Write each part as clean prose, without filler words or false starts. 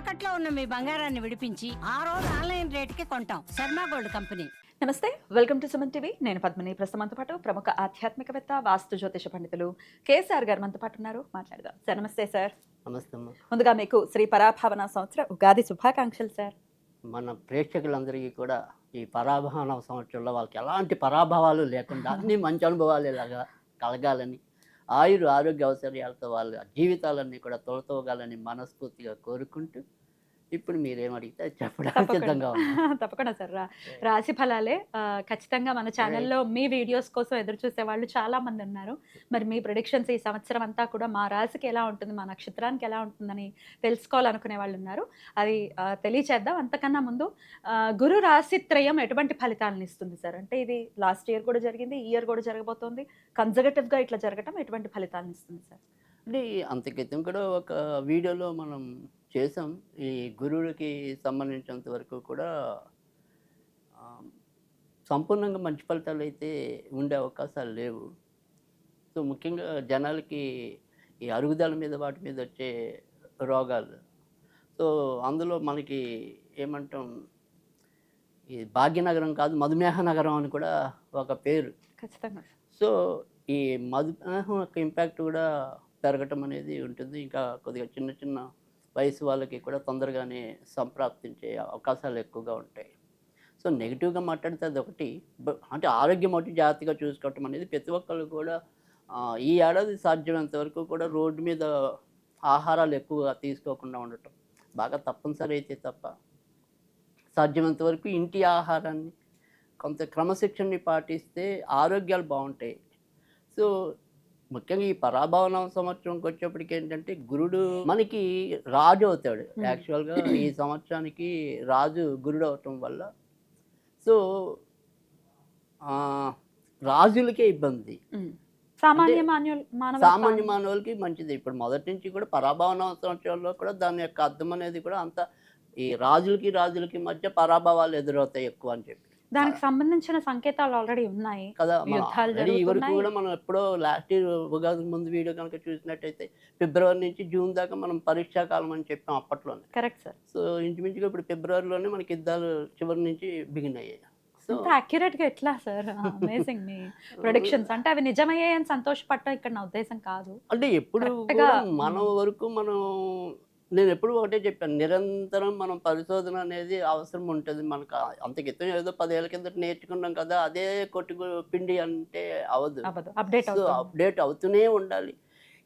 తాకట్లో ఉన్న మీ బంగారాన్ని విడిపించి ఆ రోజు ఆన్లైన్ రేటుకి కొంటాం. Sharma gold company. నమస్తే, వెల్కమ్ టు సుమన్ టీవీ. నేను పద్మిని. ప్రస్తుతంతో పాటు ప్రముఖ ఆధ్యాత్మికవేత్త, వాస్తు జ్యోతిష పండితులు కేసీఆర్ గారు మనతో పాటు ఉన్నారు. మాట్లాడదాం సార్. నమస్తే సార్. నమస్తే అమ్మ. ముందుగా మీకు శ్రీ పరాభావన సంవత్సర ఉగాది శుభాకాంక్షలు సార్. మన ప్రేక్షకులందరికీ కూడా ఈ పరాభవన సంవత్సరంలో వాళ్ళకి ఎలాంటి పరాభవాలు లేకుండా అన్ని మంచి అనుభవాలు ఇలాగా కలగాలని, ఆరోగ్య అవసరాలతో వాళ్ళ జీవితాలన్నీ కూడా తొలతోగాలని మనస్ఫూర్తిగా కోరుకుంటూ, ఇప్పుడు మీరేం అడిగితే అది చెప్పడానికి సిద్ధంగా ఉన్నాను. తప్పకుండా సార్. రాశి ఫలాలే ఖచ్చితంగా మన ఛానల్లో మీ వీడియోస్ కోసం ఎదురు చూసే వాళ్ళు చాలా మంది ఉన్నారు. మరి మీ ప్రిడిక్షన్స్ ఈ సంవత్సరం అంతా కూడా మా రాశికి ఎలా ఉంటుంది, మా నక్షత్రానికి ఎలా ఉంటుందని తెలుసుకోవాలనుకునే వాళ్ళు ఉన్నారు. అది తెలియచేద్దాం. అంతకన్నా ముందు గురు రాశి త్రయం ఎటువంటి ఫలితాలను ఇస్తుంది సార్? అంటే ఇది లాస్ట్ ఇయర్ కూడా జరిగింది, ఈ ఇయర్ కూడా జరగబోతోంది. కన్జర్వేటివ్గా ఇట్లా జరగటం ఎటువంటి ఫలితాలను ఇస్తుంది సార్? అంటే అంత క్రితం కూడా ఒక వీడియోలో మనం చేసాం. ఈ గురువులకి సంబంధించినంత వరకు కూడా ఆ, సంపూర్ణంగా మంచి ఫలితాలు అయితే ఉండే అవకాశాలు లేవు. సో ముఖ్యంగా జనాలకి ఈ అరుగుదల మీద వాటి మీద వచ్చే రోగాలు, సో అందులో మనకి ఏమంటాం, ఈ భాగ్యనగరం కాదు మధుమేహ నగరం అని కూడా ఒక పేరు. ఖచ్చితంగా. సో ఈ మధుమేహం యొక్క ఇంపాక్ట్ కూడా పెరగటం అనేది ఉంటుంది. ఇంకా కొద్దిగా చిన్న చిన్న వయసు వాళ్ళకి కూడా తొందరగానే సంప్రాప్తించే అవకాశాలు ఎక్కువగా ఉంటాయి. సో నెగిటివ్గా మాట్లాడితే అది ఒకటి. అంటే ఆరోగ్యం ఒకటి జాగ్రత్తగా చూసుకోవటం అనేది ప్రతి ఒక్కళ్ళు కూడా ఈ ఏడాది సాధ్యమైనంత వరకు కూడా రోడ్డు మీద ఆహారాలు ఎక్కువగా తీసుకోకుండా ఉండటం బాగా తప్పనిసరి అయితే తప్ప, సాధ్యమైనంత వరకు ఇంటి ఆహారాన్ని కొంత క్రమశిక్షణని పాటిస్తే ఆరోగ్యాలు బాగుంటాయి. సో ముఖ్యంగా ఈ పరాభవన సంవత్సరంకి వచ్చేప్పటికి ఏంటంటే గురుడు మనకి రాజు అవుతాడు. యాక్చువల్గా ఈ సంవత్సరానికి రాజు గురుడు అవటం వల్ల సో రాజులకే ఇబ్బంది, సామాన్య మానవులకి మంచిది. ఇప్పుడు మొదటి నుంచి కూడా పరాభవన సంవత్సరంలో కూడా దాని యొక్క అర్థం అనేది కూడా అంత ఈ రాజులకి మధ్య పరాభవాలు ఎదురవుతాయి ఎక్కువ అని చెప్పి దానికి సంబంధించిన సంకేతాలు ఆల్రెడీ ఉన్నాయి కదా. ఈ వరకు యుద్ధాలు కూడా మనం ఎప్పుడో లాస్ట్ ఇయర్ ఉగాది ముందు వీడియో కనుక చూసినట్టయితే ఫిబ్రవరి నుంచి జూన్ దాకా మనం పరీక్షాకాలం అని చెప్పాం అప్పట్లోనే. Correct sir. సో ఇంచుమించుగా ఇప్పుడు ఫిబ్రవరిలోనే మనకి యుద్ధాలు చివరి నుంచి బిగిన్ అయ్యాయి. సో అక్యురేట్ గా ఎట్లా సార్? అమేజింగ్ మీ ప్రొడిక్షన్స్. అంటే అవి నిజమయ్యాయని సంతోషపడటం ఇక్కడ నా ఉద్దేశం కాదు. అంటే ఎప్పుడు Correct గా, మన వరకు నేను ఎప్పుడు ఒకటే చెప్పాను, నిరంతరం మనం పరిశోధన అనేది అవసరం ఉంటుంది. మనకు అంత క్రితం ఏదో 10 ఏళ్ళ కిందట నేర్చుకున్నాం కదా, అదే కొట్టుకు పిండి అంటే అవదు. అప్డేట్ సో అప్డేట్ అవుతూనే ఉండాలి.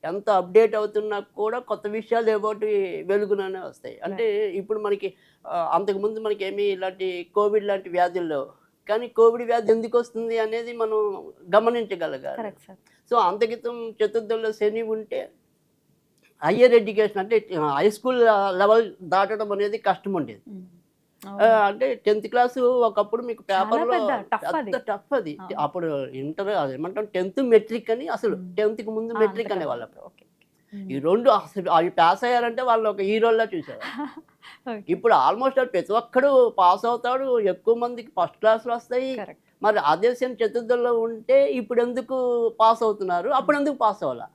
ఎంత అప్డేట్ అవుతున్నా కూడా కొత్త విషయాలు ఏవోటి వెలుగుననే వస్తాయి. అంటే ఇప్పుడు మనకి అంతకుముందు మనకి ఏమీ ఇలాంటి కోవిడ్ లాంటి వ్యాధులు లేవు, కానీ కోవిడ్ వ్యాధి ఎందుకు వస్తుంది అనేది మనం గమనించగలగాలి. సో అంత క్రితం చతుర్థంలో శని ఉంటే హయ్యర్ ఎడ్యుకేషన్ అంటే హై స్కూల్ లెవెల్ దాటడం అనేది కష్టం ఉండేది. అంటే 10th క్లాసు ఒకప్పుడు మీకు పేపర్లో టఫ్ అది. అప్పుడు ఇంటర్ ఏమంటాం 10th మెట్రిక్ అని, అసలు 10th కి ముందు మెట్రిక్ అనేవాళ్ళు. ఈ రెండు అసలు అవి పాస్ అయ్యారంటే వాళ్ళు ఒక హీరోల్లా చూసేవారు. ఇప్పుడు ఆల్మోస్ట్ ప్రతి ఒక్కడు పాస్ అవుతాడు, ఎక్కువ మందికి ఫస్ట్ క్లాసులు వస్తాయి. మరి అదే సేమ్ చతుర్థంలో ఉంటే ఇప్పుడు ఎందుకు పాస్ అవుతున్నారు, అప్పుడు ఎందుకు పాస్ అవ్వాలా?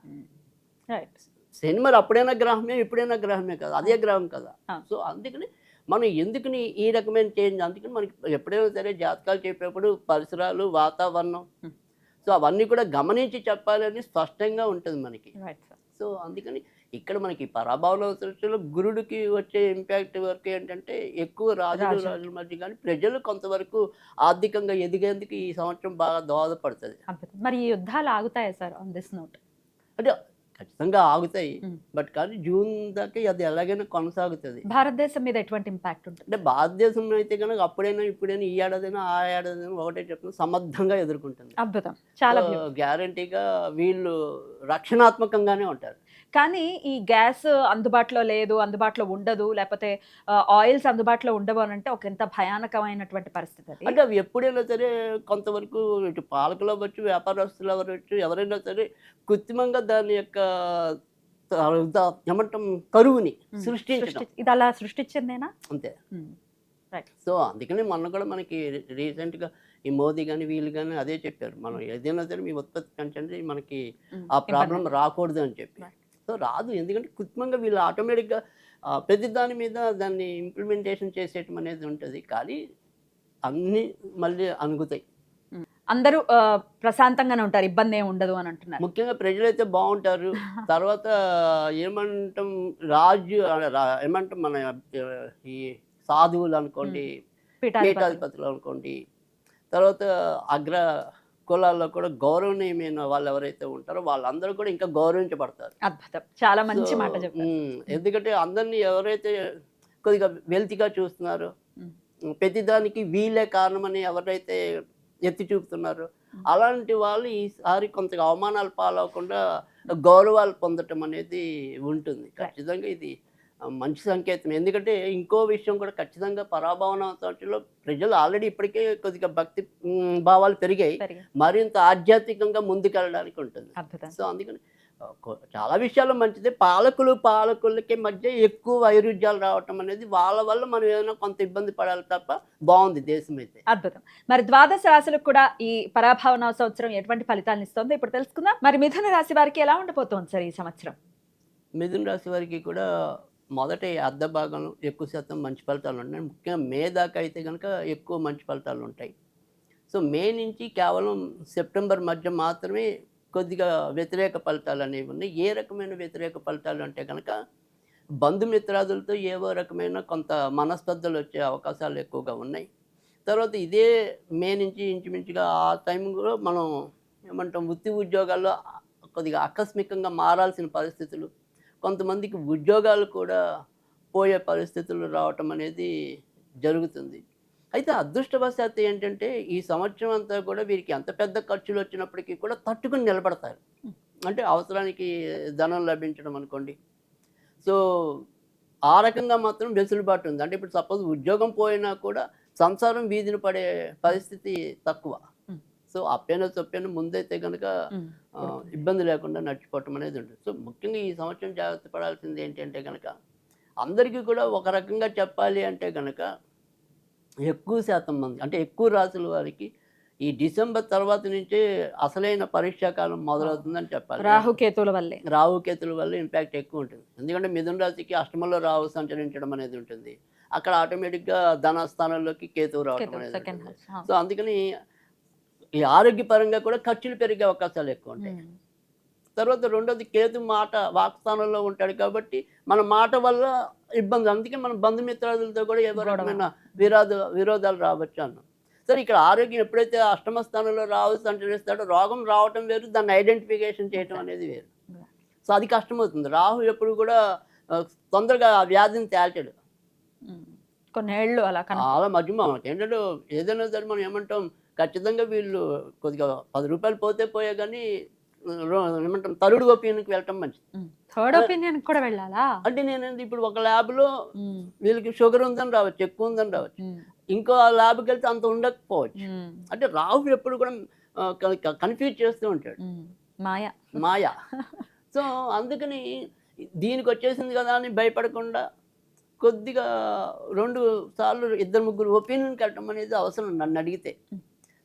శని మరి అప్పుడైనా గ్రహమే, ఇప్పుడైనా గ్రహమే కదా, అదే గ్రహం కదా. సో అందుకని మనం ఎందుకని ఈ రకమైన చేంజ్, అందుకని మనకి ఎప్పుడైనా సరే జాతకాలు చెప్పేప్పుడు పరిసరాలు, వాతావరణం, సో అవన్నీ కూడా గమనించి చెప్పాలని స్పష్టంగా ఉంటుంది మనకి. సో అందుకని ఇక్కడ మనకి పరాభవన సృష్టిలో గురుడికి వచ్చే ఇంపాక్ట్ వరకు ఏంటంటే ఎక్కువ రాజుల మధ్య కానీ ప్రజలు కొంతవరకు ఆర్థికంగా ఎదిగేందుకు ఈ సంవత్సరం బాగా దోహదపడుతుంది. మరి ఈ యుద్ధాలు ఆగుతాయా సార్ ఆన్ దిస్ నోట్? అంటే ఖచ్చితంగా ఆగుతాయి, బట్ కానీ జూన్ దాకా అది ఎలాగైనా కొనసాగుతుంది. భారతదేశం మీద ఎటువంటి ఇంపాక్ట్ ఉంటుంది? అంటే భారతదేశంలో అయితే కనుక అప్పుడైనా ఇప్పుడైనా ఈ ఏడాదైనా ఆ ఏడాదైనా ఒకటే చెప్తున్నా, సమర్థంగా ఎదుర్కొంటుంది. అద్భుతం, చాలా గ్యారంటీగా వీళ్ళు రక్షణాత్మకంగానే ఉంటారు. కానీ ఈ గ్యాస్ అందుబాటులో లేదు, అందుబాటులో ఉండదు, లేకపోతే ఆయిల్స్ అందుబాటులో ఉండవు అని అంటే ఒక ఎంత భయానకమైనటువంటి పరిస్థితి అది. అంటే అవి ఎప్పుడైనా సరే కొంతవరకు ఇటు పాలకులు అవ్వచ్చు, వ్యాపారస్తులు అవ్వచ్చు, ఎవరైనా సరే కృత్రిమంగా దాని యొక్క ఏమంటాం కరువుని సృష్టించడం. ఇది అలా సృష్టించిందేనా? అంతే. సో అందుకని మొన్న కూడా మనకి రీసెంట్గా ఈ మోదీ కానీ వీళ్ళు కానీ అదే చెప్పారు, మనం ఏదైనా సరే మీ ఉత్పత్తి పెంచండి, మనకి ఆ ప్రాబ్లం రాకూడదు అని చెప్పి. సో రాదు, ఎందుకంటే కృత్రిమంగా వీళ్ళు ఆటోమేటిక్గా ప్రతి దాని మీద దాన్ని ఇంప్లిమెంటేషన్ చేసేయటం అనేది ఉంటుంది, కానీ అన్నీ మళ్ళీ అనుగుతాయి. అందరూ ప్రశాంతంగానే ఉంటారు, ఇబ్బంది ఏమి ఉండదు అని అంటున్నారు. ముఖ్యంగా ప్రజలైతే బాగుంటారు. తర్వాత ఏమంటాం, రాజు ఏమంటాం మన ఈ సాధువులు అనుకోండి, పీఠాధిపతులు అనుకోండి, తర్వాత అగ్ర కులాల్లో కూడా గౌరవనీయమైన వాళ్ళు ఎవరైతే ఉంటారో వాళ్ళందరూ కూడా ఇంకా గౌరవించబడతారు. అద్భుతం, చాలా మంచి మాట చెప్పారు. ఎందుకంటే అందరినీ ఎవరైతే కొద్దిగా వెల్తిగా చూస్తున్నారో, ప్రతిదానికి వీళ్ళే కారణమని ఎవరైతే ఎత్తి చూపుతున్నారు, అలాంటి వాళ్ళు ఈసారి కొంత అవమానాలు పాలవకుండా గౌరవాలు పొందటం అనేది ఉంటుంది. ఖచ్చితంగా ఇది మంచి సంకేతం. ఎందుకంటే ఇంకో విషయం కూడా ఖచ్చితంగా పరాభవనలో ప్రజలు ఆల్రెడీ ఇప్పటికే కొద్దిగా భక్తి భావాలు పెరిగాయి, మరింత ఆధ్యాత్మికంగా ముందుకెళ్ళడానికి ఉంటుంది. సో అందుకని చాలా విషయాల్లో మంచిదే. పాలకులకి మధ్య ఎక్కువ వైరుధ్యాలు రావటం అనేది వాళ్ళ వల్ల మనం ఏమైనా కొంత ఇబ్బంది పడాలి తప్ప బాగుంది దేశం అయితే. అద్భుతం. మరి ద్వాదశ రాశులకు కూడా ఈ పరాభవన సంవత్సరం ఎటువంటి ఫలితాలను ఇస్తుందో ఇప్పుడు తెలుసుకుందాం. మరి మిథున రాశి వారికి ఎలా ఉండబోతోంది సార్ ఈ సంవత్సరం? మిథున రాశి వారికి కూడా మొదట అర్ధ భాగం ఎక్కువ శాతం మంచి ఫలితాలు ఉంటాయి. ముఖ్యంగా మే దాకా అయితే కనుక ఎక్కువ మంచి ఫలితాలు ఉంటాయి. సో మే నుంచి కేవలం సెప్టెంబర్ మధ్య మాత్రమే కొద్దిగా వ్యతిరేక ఫలితాలు అనేవి ఉన్నాయి. ఏ రకమైన వ్యతిరేక ఫలితాలు అంటే కనుక బంధుమిత్రాదులతో ఏవో రకమైన కొంత మనస్పర్ధలు వచ్చే అవకాశాలు ఎక్కువగా ఉన్నాయి. తర్వాత ఇదే మే నుంచి ఇంచుమించుగా ఆ టైంలో మనం ఏమంటాం, వృత్తి ఉద్యోగాల్లో కొద్దిగా ఆకస్మికంగా మారాల్సిన పరిస్థితులు, కొంతమందికి ఉద్యోగాలు కూడా పోయే పరిస్థితులు రావటం అనేది జరుగుతుంది. అయితే అదృష్టవశాత్తు ఏంటంటే ఈ సంవత్సరం అంతా కూడా వీరికి ఎంత పెద్ద ఖర్చులు వచ్చినప్పటికీ కూడా తట్టుకుని నిలబడతారు. అంటే అవసరానికి ధనం లభించడం అనుకోండి. సో ఆ రకంగా మాత్రం వెసులుబాటు ఉంది. అంటే ఇప్పుడు సపోజ్ ఉద్యోగం పోయినా కూడా సంసారం వీధిని పడే పరిస్థితి తక్కువ. సో అప్పైనా చొప్పైనా ముందైతే కనుక ఇబ్బంది లేకుండా నడిచిపోవటం అనేది ఉంటుంది. సో ముఖ్యంగా ఈ సంవత్సరం జాగ్రత్త పడాల్సింది ఏంటంటే కనుక అందరికీ కూడా ఒక రకంగా చెప్పాలి అంటే కనుక ఎక్కువ శాతం మంది, అంటే ఎక్కువ రాసుల వారికి ఈ డిసెంబర్ తర్వాత నుంచే అసలైన పరీక్షాకాలం మొదలవుతుందని చెప్పాలి. రాహుకేతుల వల్ల ఇంపాక్ట్ ఎక్కువ ఉంటుంది. ఎందుకంటే మిథున రాశికి అష్టమంలో రాహు సంచరించడం అనేది ఉంటుంది. అక్కడ ఆటోమేటిక్గా ధనస్థానంలోకి కేతువు రావడం అనేది ఉంటుంది. సో అందుకని ఈ ఆరోగ్యపరంగా కూడా ఖర్చులు పెరిగే అవకాశాలు ఎక్కువ ఉంటాయి. తర్వాత రెండోది కేతు వాక్స్థానంలో ఉంటాడు కాబట్టి మన మాట వల్ల ఇబ్బంది. అందుకే మన బంధుమిత్రాదులతో కూడా ఏదో రకమైన విరోధాలు రావచ్చు అన్నాం. సరే, ఇక్కడ ఆరోగ్యం ఎప్పుడైతే అష్టమ స్థానంలో రాహు సంచరిస్తాడో రోగం రావటం వేరు, దాన్ని ఐడెంటిఫికేషన్ చేయటం అనేది వేరు. సో అది కష్టమవుతుంది. రాహు ఎప్పుడు కూడా తొందరగా ఆ వ్యాధిని తేల్చాడు. కొన్నేళ్ళు అలా మధ్య మనకి ఏంటంటే ఏదైనా సరే మనం ఏమంటాం, ఖచ్చితంగా వీళ్ళు కొద్దిగా 10 రూపాయలు పోతే పోయే కానీ ఏమంటాం థర్డ్ ఒపీనియన్కి వెళ్ళటం మంచిది. థర్డ్ ఒపీనియన్ కూడా వెళ్ళాలా అంటే నేనేంటి ఇప్పుడు ఒక ల్యాబ్లో వీళ్ళకి షుగర్ ఉందని రావచ్చు, ఎక్కువ ఉందని రావచ్చు, ఇంకో ల్యాబ్కి వెళ్తే అంత ఉండకపోవచ్చు. అంటే రాహు ఎప్పుడు కూడా కన్ఫ్యూజ్ చేస్తూ ఉంటాడు, మాయ. సో అందుకని దీనికి వచ్చేసింది కదా అని భయపడకుండా కొద్దిగా 2 సార్లు 2-3 ఒపీనియన్కి వెళ్ళటం అనేది అవసరం నన్ను అడిగితే.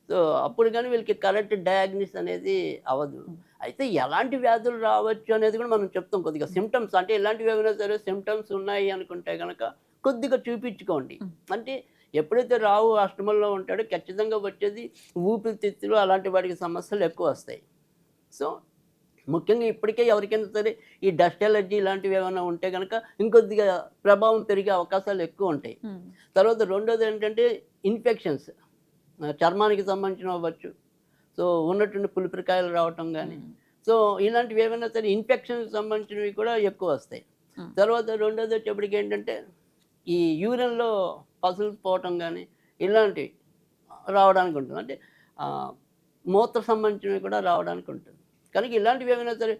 సో అప్పుడు కానీ వీళ్ళకి కరెక్ట్ డయాగ్నిస్ అనేది అవ్వదు. అయితే ఎలాంటి వ్యాధులు రావచ్చు అనేది కూడా మనం చెప్తాం. కొద్దిగా సిమ్టమ్స్, అంటే ఎలాంటివి ఏమైనా సరే సిమ్టమ్స్ ఉన్నాయి అనుకుంటే కనుక కొద్దిగా చూపించుకోండి. అంటే ఎప్పుడైతే రాహు అష్టమంలో ఉంటాడో ఖచ్చితంగా వచ్చేది ఊపిరితిత్తులు అలాంటి వాటికి సమస్యలు ఎక్కువ వస్తాయి. సో ముఖ్యంగా ఇప్పటికే ఎవరికైనా సరే ఈ డస్ట్ ఎలర్జీ ఇలాంటివి ఏమైనా ఉంటే కనుక ఇంకొద్దిగా ప్రభావం పెరిగే అవకాశాలు ఎక్కువ ఉంటాయి. తర్వాత రెండోది ఏంటంటే ఇన్ఫెక్షన్స్, చర్మానికి సంబంధించిన అవ్వచ్చు, సో ఉన్నటువంటి పులిపిరికాయలు రావటం కానీ, సో ఇలాంటివి ఏమైనా సరే ఇన్ఫెక్షన్కి సంబంధించినవి కూడా ఎక్కువ వస్తాయి. తర్వాత రెండోది వచ్చేప్పటికి ఏంటంటే ఈ యూరిన్లో పసులు పోవటం కానీ ఇలాంటివి రావడానికి ఉంటుంది. అంటే మూత్ర సంబంధించినవి కూడా రావడానికి ఉంటుంది. కనుక ఇలాంటివి ఏమైనా సరే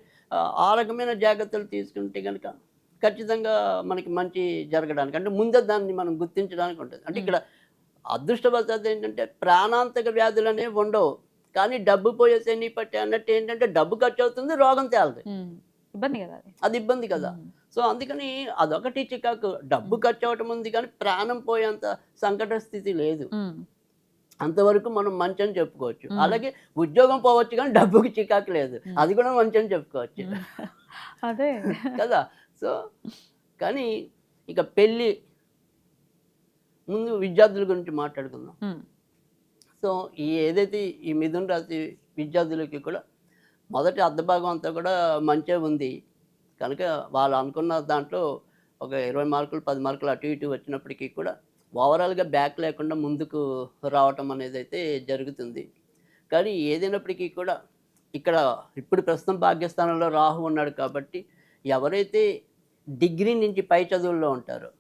ఆ రకమైన జాగ్రత్తలు తీసుకుంటే కనుక ఖచ్చితంగా మనకి మంచి జరగడానికి, అంటే ముందే దాన్ని మనం గుర్తించడానికి ఉంటుంది. అంటే ఇక్కడ అదృష్టవశాత్తు ఏంటంటే ప్రాణాంతక వ్యాధులు అనేవి ఉండవు, కానీ డబ్బు పోయే శని పట్టే అన్నట్టు ఏంటంటే డబ్బు ఖర్చు అవుతుంది, రోగం తేలదు, ఇబ్బంది కదా, అది ఇబ్బంది కదా. సో అందుకని అదొకటి చికాకు. డబ్బు ఖర్చు అవటం ఉంది కానీ ప్రాణం పోయేంత సంకట స్థితి లేదు, అంతవరకు మనం మంచి అని చెప్పుకోవచ్చు. అలాగే ఉద్యోగం పోవచ్చు కానీ డబ్బుకి చికాకు లేదు, అది కూడా మంచి అని చెప్పుకోవచ్చు, అదే కదా. సో కానీ ఇక పెళ్ళి ముందు విద్యార్థుల గురించి మాట్లాడుకుందాం. సో ఏదైతే ఈ మిథున రాశి విద్యార్థులకి కూడా మొదటి అర్ధభాగం అంతా కూడా మంచిగా ఉంది కనుక వాళ్ళు అనుకున్న దాంట్లో ఒక 20 మార్కులు 10 మార్కులు అటు ఇటు వచ్చినప్పటికీ కూడా ఓవరాల్గా బ్యాక్ లేకుండా ముందుకు రావటం అనేది అయితే జరుగుతుంది. కానీ ఏదైనప్పటికీ కూడా ఇక్కడ ఇప్పుడు ప్రస్తుతం భాగ్యస్థానంలో రాహు ఉన్నాడు కాబట్టి ఎవరైతే డిగ్రీ నుంచి పై చదువుల్లో ఉంటారో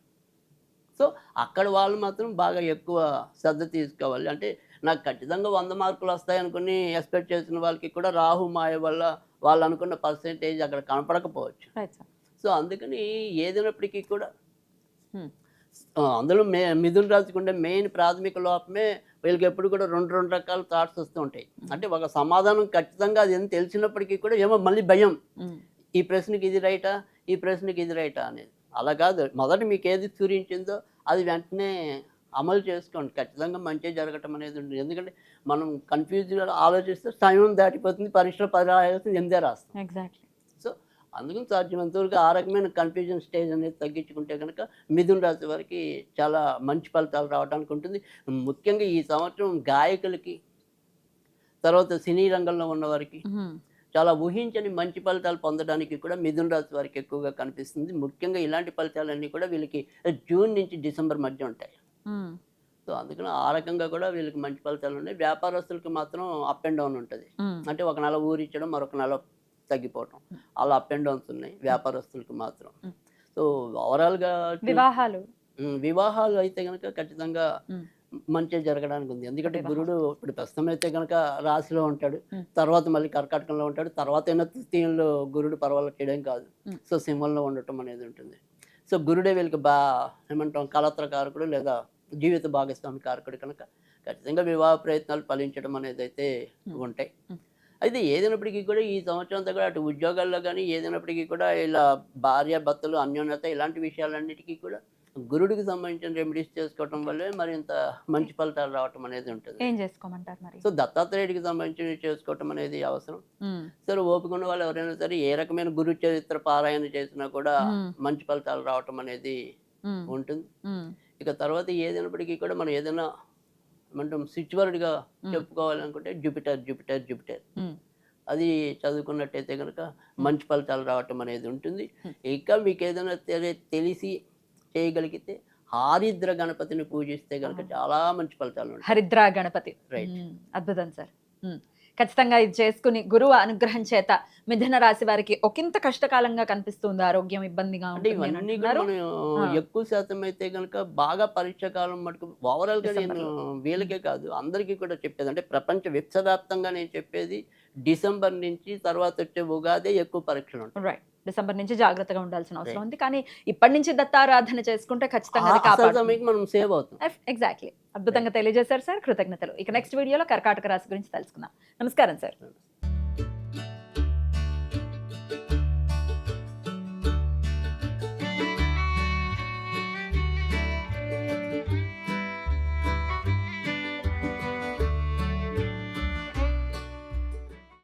సో అక్కడ వాళ్ళు మాత్రం బాగా ఎక్కువ శ్రద్ధ తీసుకోవాలి. అంటే నాకు ఖచ్చితంగా 100 మార్కులు వస్తాయనుకుని ఎక్స్పెక్ట్ చేసిన వాళ్ళకి కూడా రాహు మాయ వల్ల వాళ్ళు అనుకున్న పర్సెంటేజ్ అక్కడ కనపడకపోవచ్చు. సో అందుకని ఏదైనప్పటికీ కూడా అందులో మిథున రాశికి ఉండే మెయిన్ ప్రాథమిక లోపమే వీళ్ళకి ఎప్పుడు కూడా రెండు రకాల థాట్స్ వస్తూ ఉంటాయి. అంటే ఒక సమాధానం ఖచ్చితంగా అది అని తెలిసినప్పటికీ కూడా ఏమో మళ్ళీ భయం, ఈ ప్రశ్నకి ఇది రైటా, ఈ ప్రశ్నకి ఇది రైటా అనేది. అలా కాదు, మొదట మీకు ఏది స్ఫురించిందో అది వెంటనే అమలు చేసుకోండి, ఖచ్చితంగా మంచి జరగటం అనేది ఉంటుంది. ఎందుకంటే మనం కన్ఫ్యూజ్గా ఆలోచిస్తే సమయం దాటిపోతుంది, పరీక్షలో 10 రాయాల్సింది 8 రాస్తాం. ఎగ్జాక్ట్లీ. సో అందుకని సాధ్యమైనంత వరకు ఆ రకమైన కన్ఫ్యూజన్ స్టేజ్ అనేది తగ్గించుకుంటే కనుక మిథున రాశి వారికి చాలా మంచి ఫలితాలు రావడానికి ఉంటుంది. ముఖ్యంగా ఈ సంవత్సరం గాయకులకి, తర్వాత సినీ రంగంలో ఉన్న వారికి చాలా ఊహించని మంచి ఫలితాలు పొందడానికి కూడా మిథున రాశి వారికి ఎక్కువగా కనిపిస్తుంది. ముఖ్యంగా ఇలాంటి ఫలితాలన్నీ కూడా వీళ్ళకి జూన్ నుంచి డిసెంబర్ మధ్య ఉంటాయి. సో అందుకని ఆ రకంగా కూడా వీళ్ళకి మంచి ఫలితాలు ఉన్నాయి. వ్యాపారస్తులకి మాత్రం అప్ అండ్ డౌన్ ఉంటుంది. అంటే ఒక నెల ఊరిచ్చడం, మరొక నెల తగ్గిపోవటం, అలా అప్ అండ్ డౌన్స్ ఉన్నాయి వ్యాపారస్తులకి మాత్రం. సో ఓవరాల్గా వివాహాలు అయితే కనుక ఖచ్చితంగా మంచిగా జరగడానికి ఉంది. ఎందుకంటే గురుడు ఇప్పుడు ప్రస్తుతం అయితే కనుక రాశిలో ఉంటాడు, తర్వాత మళ్ళీ కర్కాటకంలో ఉంటాడు, తర్వాత అయినా తృతీయంలో గురుడు పర్వాలేదు చేయడం కాదు. సో సింహంలో ఉండటం అనేది ఉంటుంది. సో గురుడే వీళ్ళకి ఏమంటాం కలత్ర కారకుడు లేదా జీవిత భాగస్వామి కారకుడు కనుక ఖచ్చితంగా వివాహ ప్రయత్నాలు ఫలించడం అనేది అయితే ఉంటాయి. అయితే ఏదైనప్పటికీ కూడా ఈ సంవత్సరం అంతా కూడా అటు ఉద్యోగాల్లో కానీ ఏదైనప్పటికీ కూడా ఇలా భార్య భర్తలు అన్యోన్యత ఇలాంటి విషయాలన్నిటికీ కూడా గురుడికి సంబంధించిన రెమెడీస్ చేసుకోవటం వల్లే మరింత మంచి ఫలితాలు రావటం అనేది ఉంటుంది. ఏం చేసుకోమంటారు మరి? సో దత్తాత్రేయుడికి సంబంధించి చేసుకోవటం అనేది అవసరం. సరే ఓపిక ఉన్న వాళ్ళు ఎవరైనా సరే ఏ రకమైన గురు చరిత్ర పారాయణ చేసినా కూడా మంచి ఫలితాలు రావటం అనేది ఉంటుంది. ఇక తర్వాత ఏదైనప్పటికీ కూడా మనం ఏదైనా ఏమంటాం స్విచ్ వర్డ్గా చెప్పుకోవాలనుకుంటే జూపిటర్ అది చదువుకున్నట్టయితే కనుక మంచి ఫలితాలు రావటం అనేది ఉంటుంది. ఇంకా మీకు ఏదైనా తెలిసి చేయగలిగితే హరిద్ర గణపతిని పూజిస్తే కనుక చాలా మంచి ఫలితాలు ఉంటాయి. హరిద్ర గణపతి, రైట్, అద్భుతం సార్. ఖచ్చితంగా ఇది చేసుకుని గురువు అనుగ్రహం చేత మిథున రాశి వారికి ఒకంత కష్టకాలంగా కనిపిస్తుంది, ఆరోగ్యం ఇబ్బందిగా అంటే ఇవన్నీ కూడా మనం ఎక్కువ శాతం అయితే కనుక బాగా పరీక్ష కాలం మటుకు ఓవరాల్ గా నేను వీళ్ళకే కాదు అందరికీ కూడా చెప్పేది, అంటే ప్రపంచ విశ్వవ్యాప్తంగా నేను చెప్పేది డిసెంబర్ నుంచి తర్వాత వచ్చే ఉగాదే ఎక్కువ పరీక్షలు ఉంటాయి. రైట్, డిసెంబర్ నుంచి జాగ్రత్తగా ఉండాల్సిన అవసరం ఉంది. కానీ ఇప్పటి నుంచి దత్తారాధన చేసుకుంటే ఖచ్చితంగా మనం సేవ్ అవుతాం. ఎగ్జాక్ట్లీ, అద్భుతంగా తెలియజేశారు సార్, కృతజ్ఞతలు. ఇక నెక్స్ట్ వీడియోలో కర్కాటక రాశి గురించి తెలుసుకుందాం. నమస్కారం సార్.